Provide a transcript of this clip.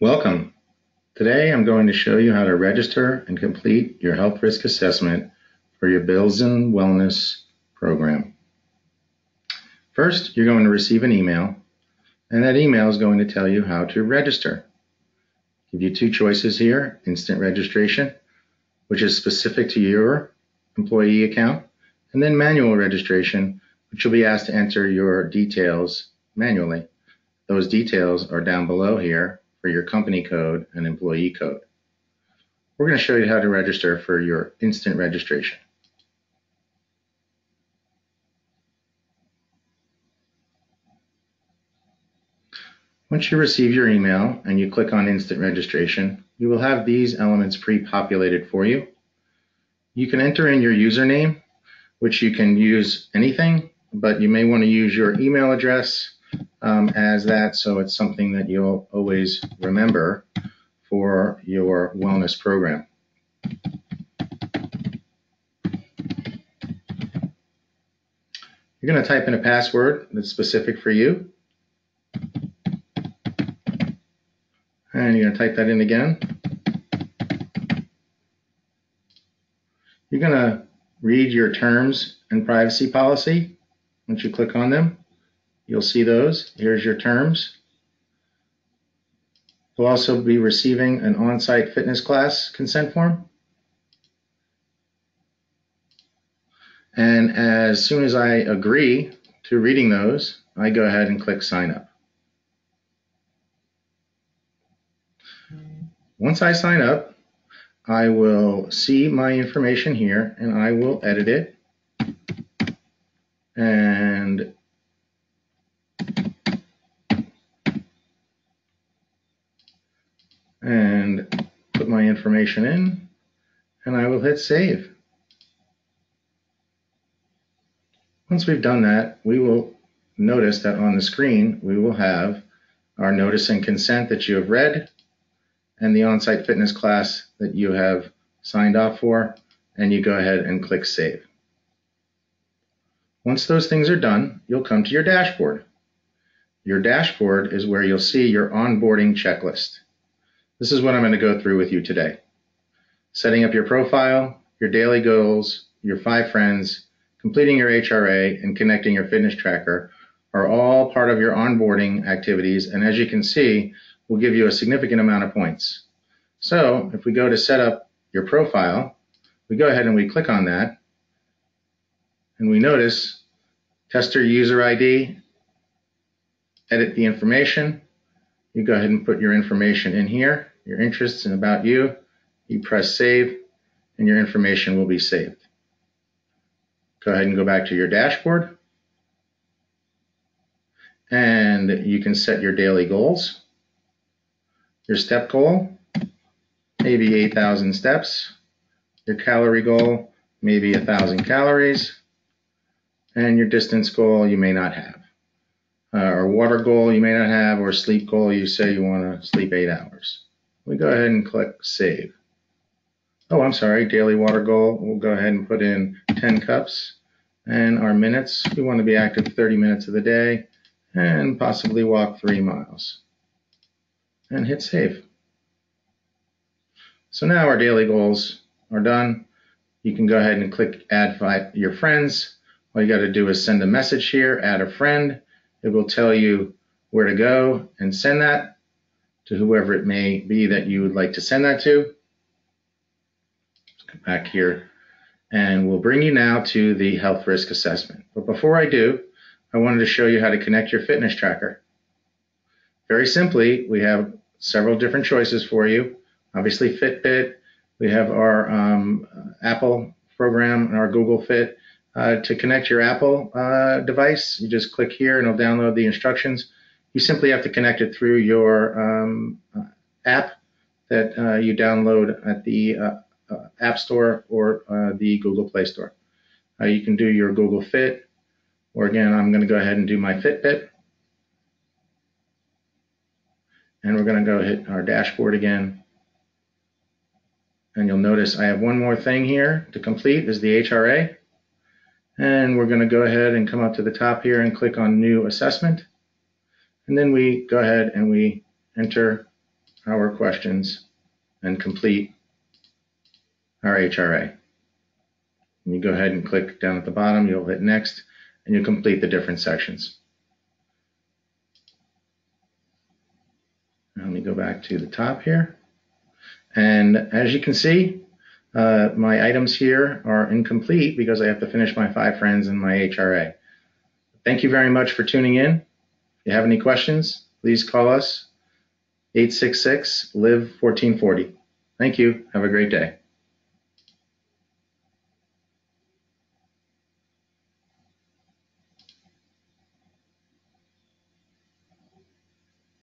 Welcome. Today I'm going to show you how to register and complete your health risk assessment for your Bilzin Wellness program. First, you're going to receive an email, and that email is going to tell you how to register. Give you two choices here: instant registration, which is specific to your employee account, and then manual registration, which you'll be asked to enter your details manually. Those details are down below here for your company code and employee code. We're going to show you how to register for your instant registration. Once you receive your email and you click on instant registration, you will have these elements pre-populated for you. You can enter in your username, which you can use anything, but you may want to use your email address as that, so it's something that you'll always remember for your wellness program. You're going to type in a password that's specific for you. And you're going to type that in again. You're going to read your terms and privacy policy. Once you click on them, you'll see those. Here's your terms. You'll also be receiving an on-site fitness class consent form. And as soon as I agree to reading those, I go ahead and click sign up. Once I sign up, I will see my information here and I will edit it and put my information in, and I will hit save. Once we've done that, we will notice that on the screen we will have our notice and consent that you have read and the on-site fitness class that you have signed off for, and you go ahead and click save. Once those things are done, you'll come to your dashboard. Your dashboard is where you'll see your onboarding checklist. This is what I'm going to go through with you today. Setting up your profile, your daily goals, your 5 friends, completing your HRA, and connecting your fitness tracker are all part of your onboarding activities, and as you can see, will give you a significant amount of points. So if we go to set up your profile, we go ahead and we click on that, and we notice tester user ID, edit the information. You go ahead and put your information in here, your interests and about you. You press save, and your information will be saved. Go ahead and go back to your dashboard, and you can set your daily goals. Your step goal, maybe 8,000 steps. Your calorie goal, maybe 1,000 calories. And your distance goal you may not have. Or water goal you may not have, or sleep goal, you say you want to sleep 8 hours. We go ahead and click save. Oh, I'm sorry, daily water goal, we'll go ahead and put in 10 cups. And our minutes, we want to be active 30 minutes of the day and possibly walk 3 miles. And hit save. So now our daily goals are done. You can go ahead and click add your friends. All you got to do is send a message here, add a friend. It will tell you where to go and send that to whoever it may be that you would like to send that to. Let's come back here, and we'll bring you now to the health risk assessment. But before I do, I wanted to show you how to connect your fitness tracker. Very simply, we have several different choices for you. Obviously Fitbit, we have our Apple program and our Google Fit. To connect your Apple device, you just click here and it'll download the instructions. You simply have to connect it through your app that you download at the App Store or the Google Play Store. You can do your Google Fit, or again, I'm going to go ahead and do my Fitbit. And we're going to go hit our dashboard again. And you'll notice I have one more thing here to complete, is the HRA. And we're going to go ahead and come up to the top here and click on New Assessment. And then we go ahead and we enter our questions and complete our HRA. And you go ahead and click down at the bottom, you'll hit next, and you'll complete the different sections. Now let me go back to the top here. And as you can see, my items here are incomplete because I have to finish my 5 friends and my HRA. Thank you very much for tuning in. If you have any questions, please call us 866-LIVE-1440. Thank you. Have a great day.